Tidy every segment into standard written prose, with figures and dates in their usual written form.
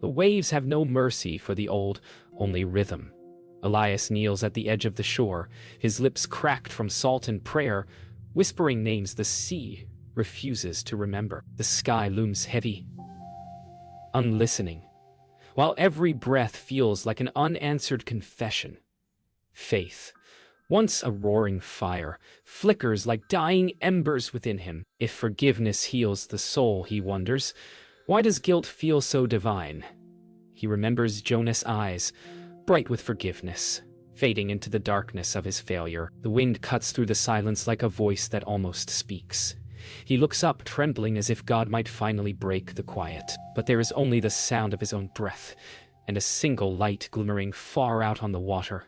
The waves have no mercy for the old, only rhythm. Elias kneels at the edge of the shore, his lips cracked from salt and prayer, whispering names the sea refuses to remember. The sky looms heavy, unlistening, while every breath feels like an unanswered confession. Faith, once a roaring fire, flickers like dying embers within him. If forgiveness heals the soul, he wonders, why does guilt feel so divine? He remembers Jonah's eyes, bright with forgiveness, fading into the darkness of his failure. The wind cuts through the silence like a voice that almost speaks. He looks up, trembling as if God might finally break the quiet. But there is only the sound of his own breath, and a single light glimmering far out on the water,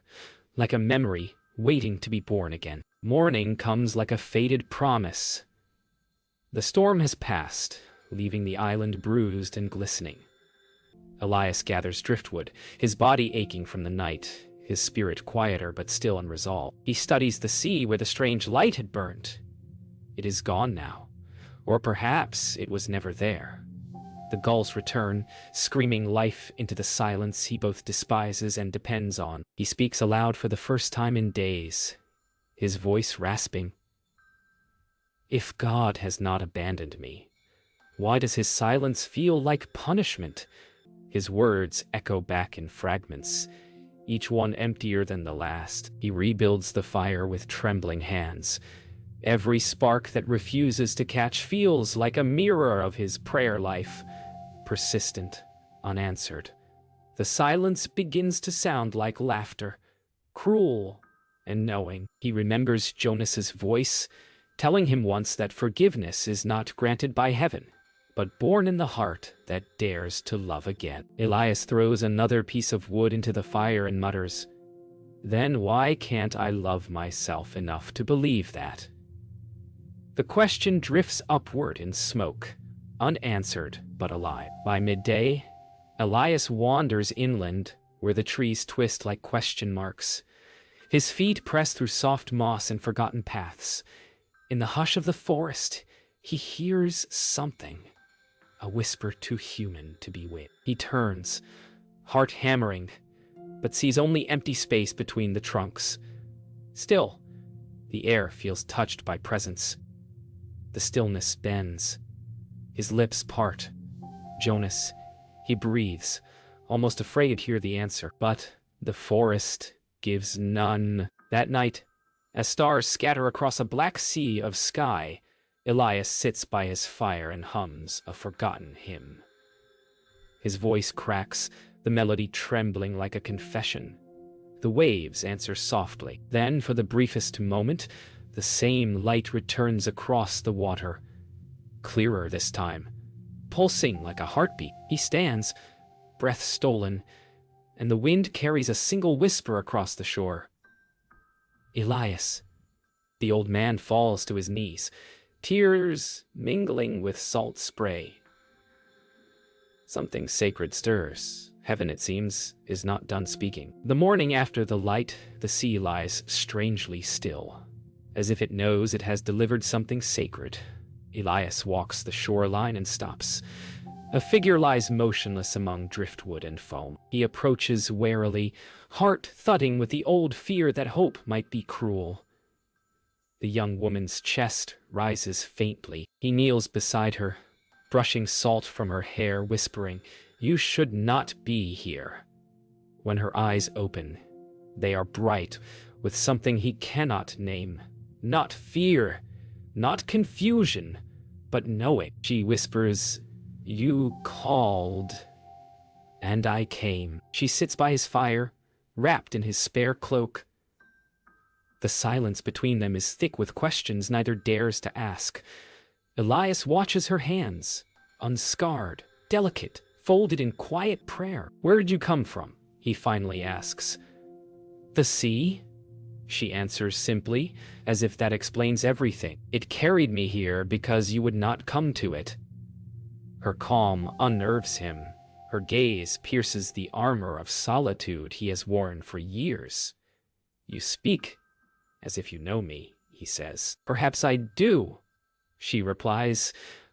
like a memory waiting to be born again. Morning comes like a faded promise. The storm has passed, leaving the island bruised and glistening. Elias gathers driftwood, his body aching from the night, his spirit quieter but still unresolved. He studies the sea where the strange light had burned. It is gone now, or perhaps it was never there. The gulls return, screaming life into the silence he both despises and depends on. He speaks aloud for the first time in days, his voice rasping. If God has not abandoned me, why does his silence feel like punishment? His words echo back in fragments, each one emptier than the last. He rebuilds the fire with trembling hands. Every spark that refuses to catch feels like a mirror of his prayer life, persistent, unanswered. The silence begins to sound like laughter, cruel and knowing. He remembers Jonas's voice, telling him once that forgiveness is not granted by heaven, but born in the heart that dares to love again. Elias throws another piece of wood into the fire and mutters, "Then why can't I love myself enough to believe that?" The question drifts upward in smoke, unanswered but alive. By midday, Elias wanders inland, where the trees twist like question marks. His feet press through soft moss and forgotten paths. In the hush of the forest, he hears something, a whisper too human to be wit. He turns, heart hammering, but sees only empty space between the trunks. Still, the air feels touched by presence. The stillness bends. His lips part. Jonas, he breathes, almost afraid to hear the answer. But the forest gives none. That night, as stars scatter across a black sea of sky, Elias sits by his fire and hums a forgotten hymn. His voice cracks, the melody trembling like a confession. The waves answer softly. Then, for the briefest moment, the same light returns across the water. Clearer this time, pulsing like a heartbeat. He stands, breath stolen, and the wind carries a single whisper across the shore. Elias. The old man falls to his knees, tears mingling with salt spray. Something sacred stirs. Heaven, it seems, is not done speaking. The morning after the light, the sea lies strangely still, as if it knows it has delivered something sacred. Elias walks the shoreline and stops. A figure lies motionless among driftwood and foam. He approaches warily, heart thudding with the old fear that hope might be cruel. The young woman's chest rises faintly. He kneels beside her, brushing salt from her hair, whispering, "You should not be here." When her eyes open, they are bright with something he cannot name. Not fear, not confusion, but knowing. She whispers, "You called, and I came." She sits by his fire, wrapped in his spare cloak. The silence between them is thick with questions neither dares to ask. Elias watches her hands, unscarred, delicate, folded in quiet prayer. "Where did you come from?" he finally asks. "The sea," she answers simply, as if that explains everything. "It carried me here because you would not come to it." Her calm unnerves him. Her gaze pierces the armor of solitude he has worn for years. "You speak as if you know me," he says. "Perhaps I do," she replies,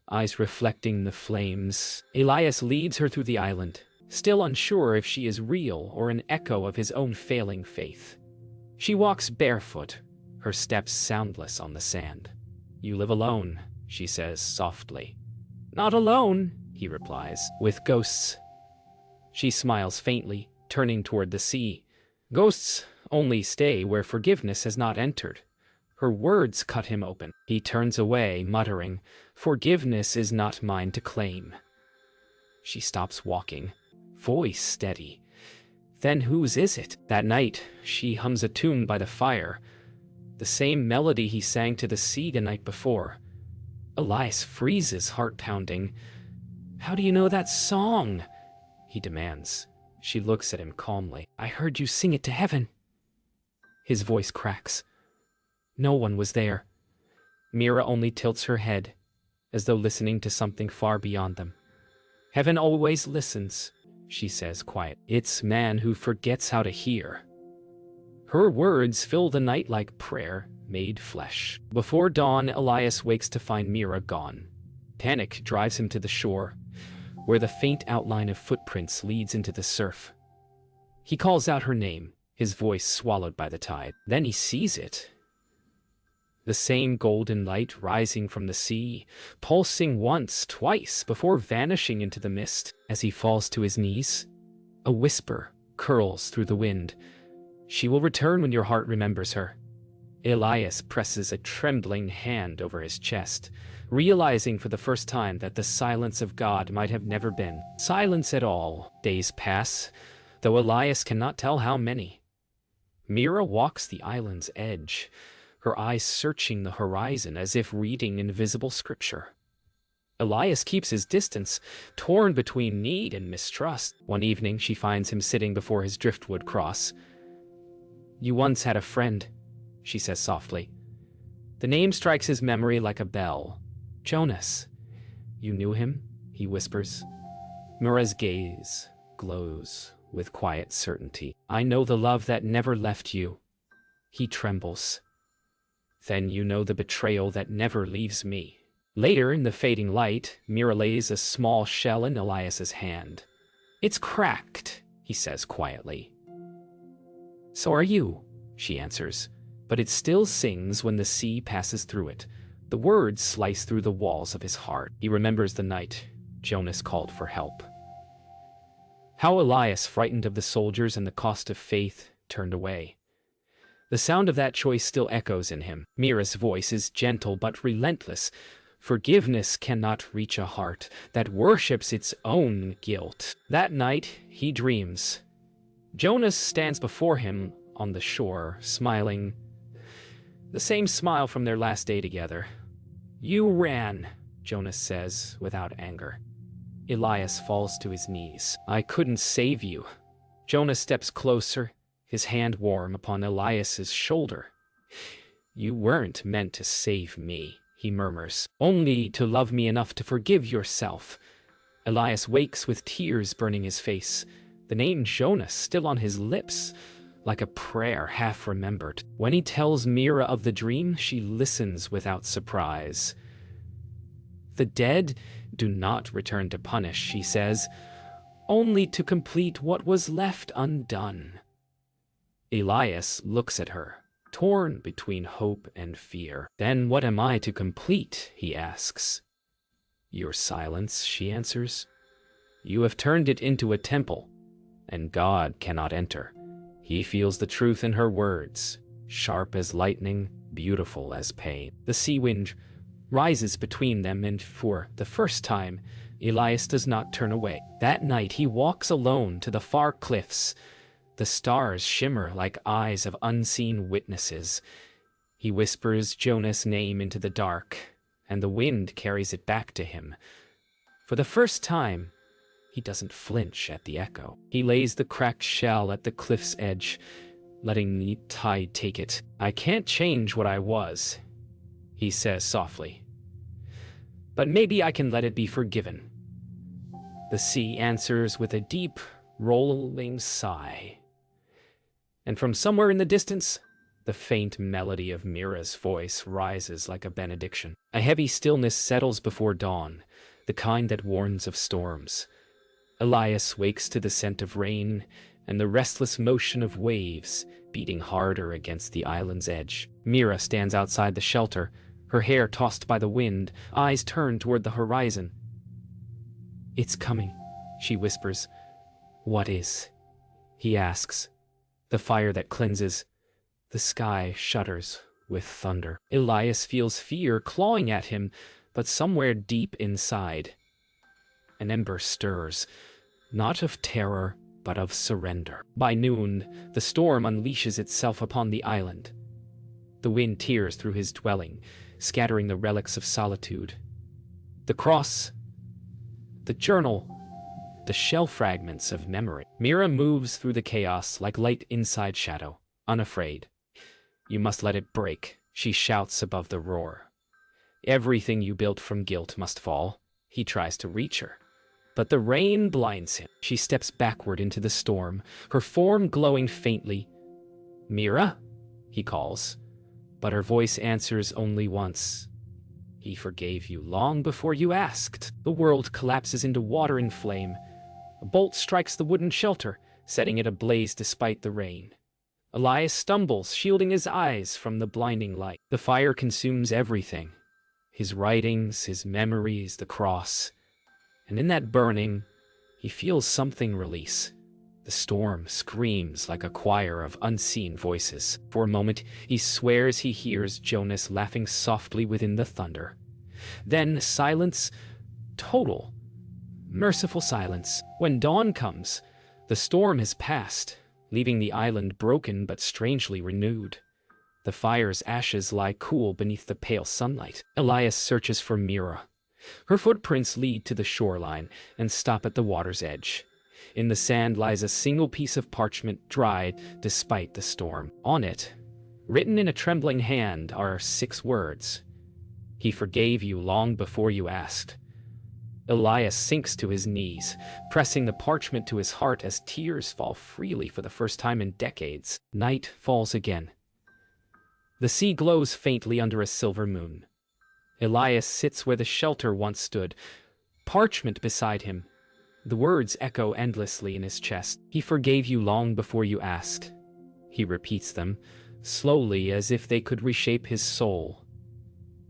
eyes reflecting the flames. Elias leads her through the island, still unsure if she is real or an echo of his own failing faith. She walks barefoot, her steps soundless on the sand. "You live alone," she says softly. "Not alone," he replies, "with ghosts." She smiles faintly, turning toward the sea. "Ghosts only stay where forgiveness has not entered." Her words cut him open. He turns away, muttering, "Forgiveness is not mine to claim." She stops walking, voice steady. "Then whose is it?" That night, she hums a tune by the fire, the same melody he sang to the sea the night before. Elias freezes, heart pounding. "How do you know that song?" he demands. She looks at him calmly. "I heard you sing it to heaven." His voice cracks. No one was there. Mira only tilts her head, as though listening to something far beyond them. "Heaven always listens," she says quiet. "It's man who forgets how to hear." Her words fill the night like prayer made flesh. Before dawn, Elias wakes to find Mira gone. Panic drives him to the shore, where the faint outline of footprints leads into the surf. He calls out her name, his voice swallowed by the tide. Then he sees it. The same golden light rising from the sea, pulsing once, twice, before vanishing into the mist. As he falls to his knees, a whisper curls through the wind. "She will return when your heart remembers her." Elias presses a trembling hand over his chest, realizing for the first time that the silence of God might have never been silence at all. Days pass, though Elias cannot tell how many. Mira walks the island's edge, her eyes searching the horizon as if reading invisible scripture. Elias keeps his distance, torn between need and mistrust. One evening, she finds him sitting before his driftwood cross. "You once had a friend," she says softly. The name strikes his memory like a bell. "Jonas." "You knew him?" he whispers. Mira's gaze glows with quiet certainty. "I know the love that never left you." He trembles. "Then you know the betrayal that never leaves me." Later, in the fading light, Mira lays a small shell in Elias's hand. "It's cracked," he says quietly. "So are you," she answers, but it still sings when the sea passes through it. The words slice through the walls of his heart. He remembers the night Jonas called for help. How Elias, frightened of the soldiers and the cost of faith, turned away. The sound of that choice still echoes in him. Mira's voice is gentle but relentless. Forgiveness cannot reach a heart that worships its own guilt. That night, he dreams. Jonas stands before him on the shore, smiling. The same smile from their last day together. "You ran," Jonas says, without anger. Elias falls to his knees. "I couldn't save you." Jonas steps closer, his hand warm upon Elias's shoulder. "You weren't meant to save me," he murmurs, "only to love me enough to forgive yourself." Elias wakes with tears burning his face, the name Jonas still on his lips, like a prayer half remembered. When he tells Mira of the dream, she listens without surprise. "The dead do not return to punish," she says, "only to complete what was left undone." Elias looks at her, torn between hope and fear. "Then what am I to complete?" he asks. "Your silence," she answers. "You have turned it into a temple, and God cannot enter." He feels the truth in her words, sharp as lightning, beautiful as pain. The sea wind rises between them, and for the first time, Elias does not turn away. That night he walks alone to the far cliffs. The stars shimmer like eyes of unseen witnesses. He whispers Jonas' name into the dark, and the wind carries it back to him. For the first time, he doesn't flinch at the echo. He lays the cracked shell at the cliff's edge, letting the tide take it. "I can't change what I was," he says softly. "But maybe I can let it be forgiven." The sea answers with a deep, rolling sigh. And from somewhere in the distance, the faint melody of Mira's voice rises like a benediction. A heavy stillness settles before dawn, the kind that warns of storms. Elias wakes to the scent of rain and the restless motion of waves beating harder against the island's edge. Mira stands outside the shelter, her hair tossed by the wind, eyes turned toward the horizon. "It's coming," she whispers. "What is?" he asks. "The fire that cleanses." The sky shudders with thunder. Elias feels fear clawing at him, but somewhere deep inside, an ember stirs, not of terror, but of surrender. By noon, the storm unleashes itself upon the island. The wind tears through his dwelling, scattering the relics of solitude. The cross, the journal, the shell fragments of memory. Mira moves through the chaos like light inside shadow, unafraid. "You must let it break," she shouts above the roar. "Everything you built from guilt must fall." He tries to reach her, but the rain blinds him. She steps backward into the storm, her form glowing faintly. "Mira?" he calls, but her voice answers only once. "He forgave you long before you asked." The world collapses into water and flame. A bolt strikes the wooden shelter, setting it ablaze despite the rain. Elias stumbles, shielding his eyes from the blinding light. The fire consumes everything. His writings, his memories, the cross. And in that burning, he feels something release. The storm screams like a choir of unseen voices. For a moment, he swears he hears Jonas laughing softly within the thunder. Then silence, total, merciful silence. When dawn comes, the storm has passed, leaving the island broken but strangely renewed. The fire's ashes lie cool beneath the pale sunlight. Elias searches for Mira. Her footprints lead to the shoreline and stop at the water's edge. In the sand lies a single piece of parchment, dried despite the storm. On it, written in a trembling hand, are 6 words. "He forgave you long before you asked." Elias sinks to his knees, pressing the parchment to his heart as tears fall freely for the first time in decades. Night falls again. The sea glows faintly under a silver moon. Elias sits where the shelter once stood, parchment beside him. The words echo endlessly in his chest. "He forgave you long before you asked." He repeats them, slowly, as if they could reshape his soul.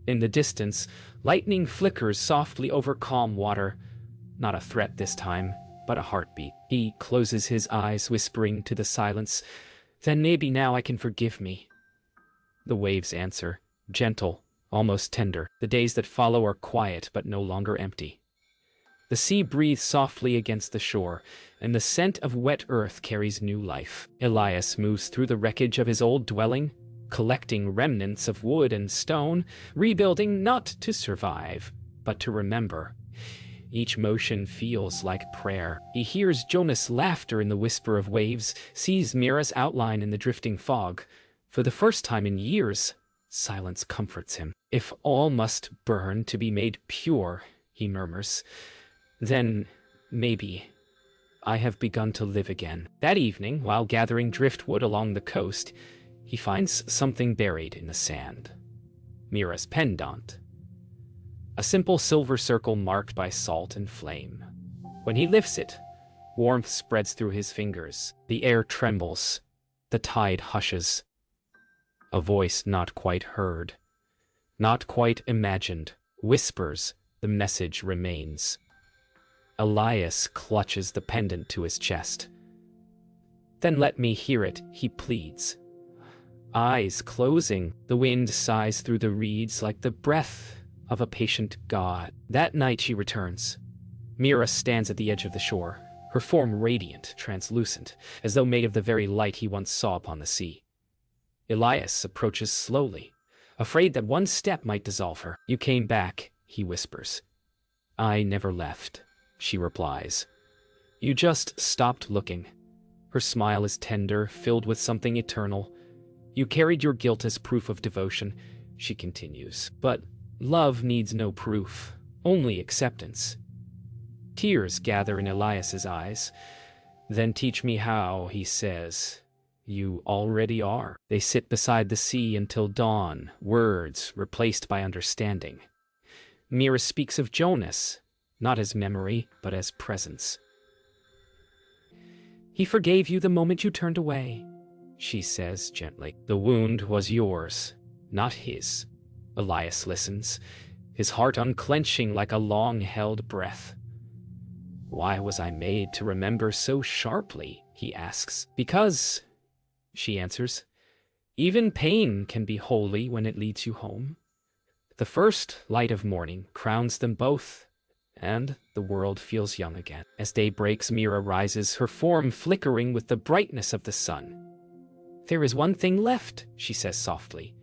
In the distance, lightning flickers softly over calm water. Not a threat this time, but a heartbeat. He closes his eyes, whispering to the silence, "Then maybe now I can forgive me." The waves answer, gentle, almost tender. The days that follow are quiet but no longer empty. The sea breathes softly against the shore, and the scent of wet earth carries new life. Elias moves through the wreckage of his old dwelling, collecting remnants of wood and stone, rebuilding not to survive, but to remember. Each motion feels like prayer. He hears Jonas' laughter in the whisper of waves, sees Mira's outline in the drifting fog. For the first time in years, silence comforts him. "If all must burn to be made pure," he murmurs, "then maybe I have begun to live again." That evening, while gathering driftwood along the coast, he finds something buried in the sand. Mira's pendant. A simple silver circle marked by salt and flame. When he lifts it, warmth spreads through his fingers. The air trembles. The tide hushes. A voice not quite heard, not quite imagined, whispers. The message remains. Elias clutches the pendant to his chest. "Then let me hear it," he pleads. Eyes closing, the wind sighs through the reeds like the breath of a patient god. That night she returns. Mira stands at the edge of the shore, her form radiant, translucent, as though made of the very light he once saw upon the sea. Elias approaches slowly, afraid that one step might dissolve her. "You came back," he whispers. "I never left," she replies. "You just stopped looking." Her smile is tender, filled with something eternal. "You carried your guilt as proof of devotion," she continues. "But love needs no proof, only acceptance." Tears gather in Elias's eyes. "Then teach me how," he says. "You already are." They sit beside the sea until dawn, words replaced by understanding. Mira speaks of Jonas, not as memory, but as presence. He forgave you the moment you turned away, she says gently. The wound was yours, not his. Elias listens, his heart unclenching like a long-held breath. Why was I made to remember so sharply, he asks. Because, she answers, even pain can be holy when it leads you home. The first light of morning crowns them both, and the world feels young again. As day breaks, Mira rises, her form flickering with the brightness of the sun. There is one thing left, she says softly.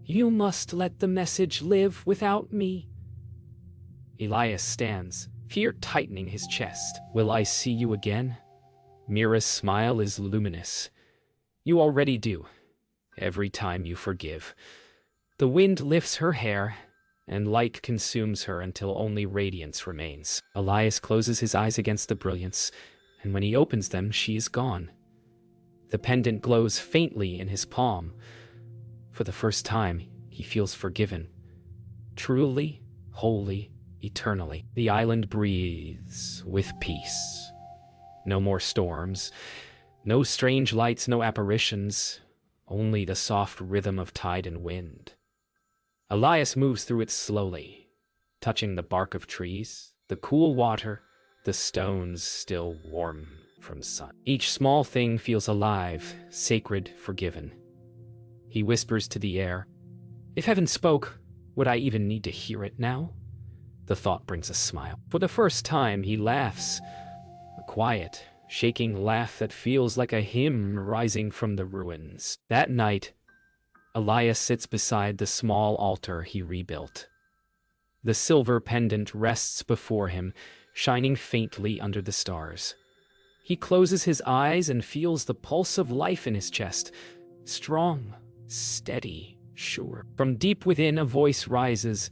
You must let the message live without me. Elias stands, fear tightening his chest. Will I see you again? Mira's smile is luminous. You already do, every time you forgive. The wind lifts her hair, and light consumes her until only radiance remains. Elias closes his eyes against the brilliance, and when he opens them, she is gone. The pendant glows faintly in his palm. For the first time, he feels forgiven. Truly, wholly, eternally. The island breathes with peace. No more storms, no strange lights, no apparitions, only the soft rhythm of tide and wind. Elias moves through it slowly, touching the bark of trees, the cool water, the stones still warm from sun. Each small thing feels alive, sacred, forgiven. He whispers to the air, if heaven spoke, would I even need to hear it now? The thought brings a smile. For the first time, he laughs, a quiet, shaking laugh that feels like a hymn rising from the ruins. That night, Elias sits beside the small altar he rebuilt. The silver pendant rests before him, shining faintly under the stars. He closes his eyes and feels the pulse of life in his chest, strong, steady, sure. From deep within, a voice rises,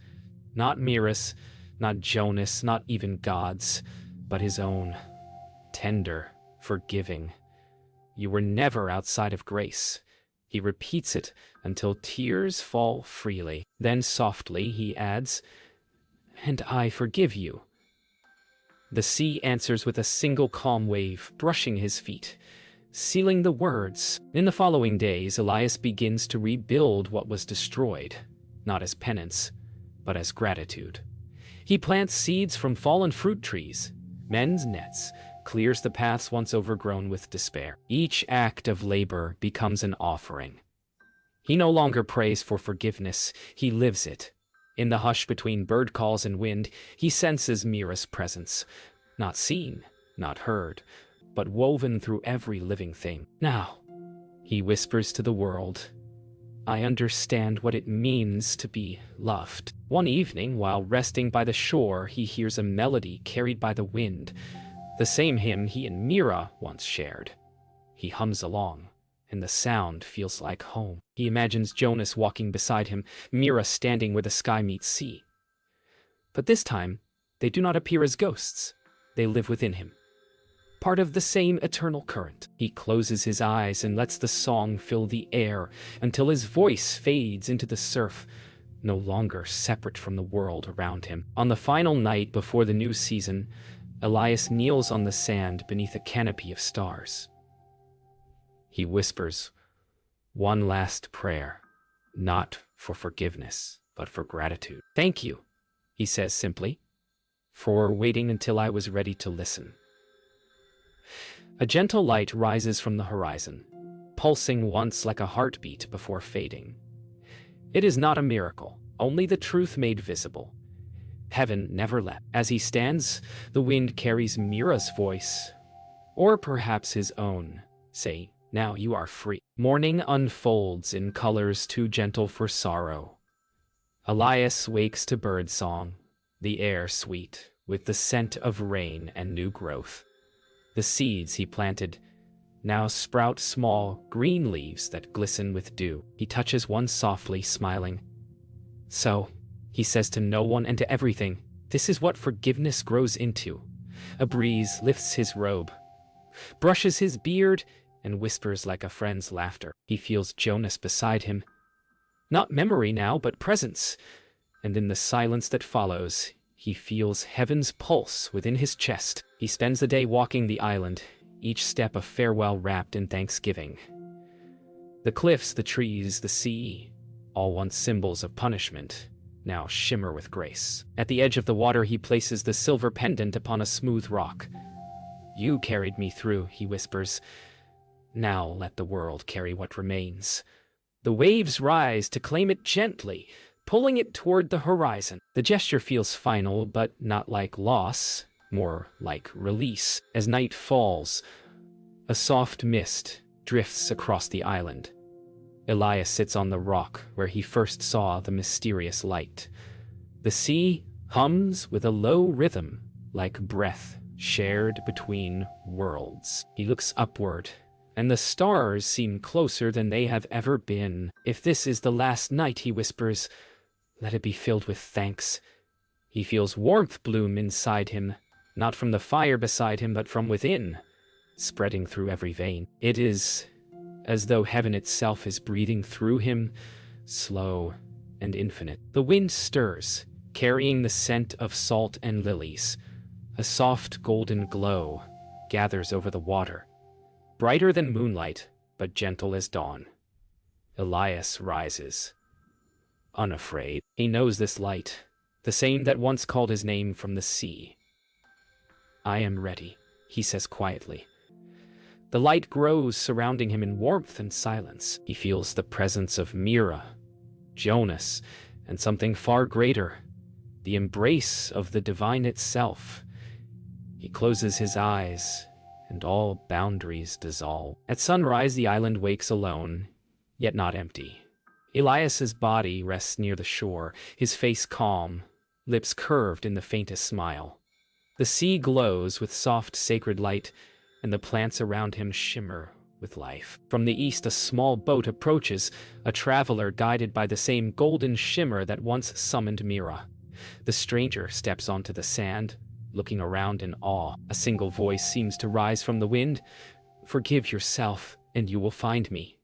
not Mira's, not Jonas, not even God's, but his own, tender, forgiving. You were never outside of grace. He repeats it until tears fall freely. Then softly he adds, and I forgive you. The sea answers with a single calm wave, brushing his feet, sealing the words. In the following days, Elias begins to rebuild what was destroyed, not as penance, but as gratitude. He plants seeds from fallen fruit trees, mends nets, clears the paths once overgrown with despair. Each act of labor becomes an offering. He no longer prays for forgiveness, he lives it. In the hush between bird calls and wind, he senses Mira's presence, not seen, not heard, but woven through every living thing. Now, he whispers to the world, I understand what it means to be loved. One evening, while resting by the shore, he hears a melody carried by the wind, the same hymn he and Mira once shared. He hums along, and the sound feels like home. He imagines Jonas walking beside him, Mira standing where the sky meets sea. But this time, they do not appear as ghosts. They live within him, part of the same eternal current. He closes his eyes and lets the song fill the air until his voice fades into the surf, no longer separate from the world around him. On the final night before the new season, Elias kneels on the sand beneath a canopy of stars. He whispers, one last prayer, not for forgiveness, but for gratitude. Thank you, he says simply, for waiting until I was ready to listen. A gentle light rises from the horizon, pulsing once like a heartbeat before fading. It is not a miracle, only the truth made visible. Heaven never left. As he stands, the wind carries Mira's voice, or perhaps his own, saying, now you are free. Morning unfolds in colors too gentle for sorrow. Elias wakes to birdsong, the air sweet, with the scent of rain and new growth. The seeds he planted now sprout small, green leaves that glisten with dew. He touches one softly, smiling. So, he says to no one and to everything, this is what forgiveness grows into. A breeze lifts his robe, brushes his beard, and whispers like a friend's laughter. He feels Jonas beside him. Not memory now, but presence. And in the silence that follows, he feels heaven's pulse within his chest. He spends the day walking the island, each step a farewell wrapped in thanksgiving. The cliffs, the trees, the sea, all once symbols of punishment, now shimmer with grace. At the edge of the water he places the silver pendant upon a smooth rock. "You carried me through," he whispers. "Now let the world carry what remains." The waves rise to claim it gently, pulling it toward the horizon. The gesture feels final, but not like loss, more like release. As night falls, a soft mist drifts across the island. Elias sits on the rock where he first saw the mysterious light. The sea hums with a low rhythm, like breath shared between worlds. He looks upward, and the stars seem closer than they have ever been. "If this is the last night," he whispers, "let it be filled with thanks." He feels warmth bloom inside him, not from the fire beside him, but from within, spreading through every vein. It is as though heaven itself is breathing through him, slow and infinite. The wind stirs, carrying the scent of salt and lilies. A soft golden glow gathers over the water, brighter than moonlight, but gentle as dawn. Elias rises, unafraid. He knows this light, the same that once called his name from the sea. "I am ready," he says quietly. The light grows, surrounding him in warmth and silence. He feels the presence of Mira, Jonas, and something far greater, the embrace of the divine itself. He closes his eyes, and all boundaries dissolve. At sunrise, the island wakes alone, yet not empty. Elias's body rests near the shore, his face calm, lips curved in the faintest smile. The sea glows with soft, sacred light, and the plants around him shimmer with life. From the east, a small boat approaches, a traveler guided by the same golden shimmer that once summoned Mira. The stranger steps onto the sand, looking around in awe. A single voice seems to rise from the wind. "Forgive yourself, and you will find me."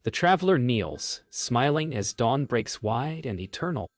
The traveler kneels, smiling as dawn breaks wide and eternal.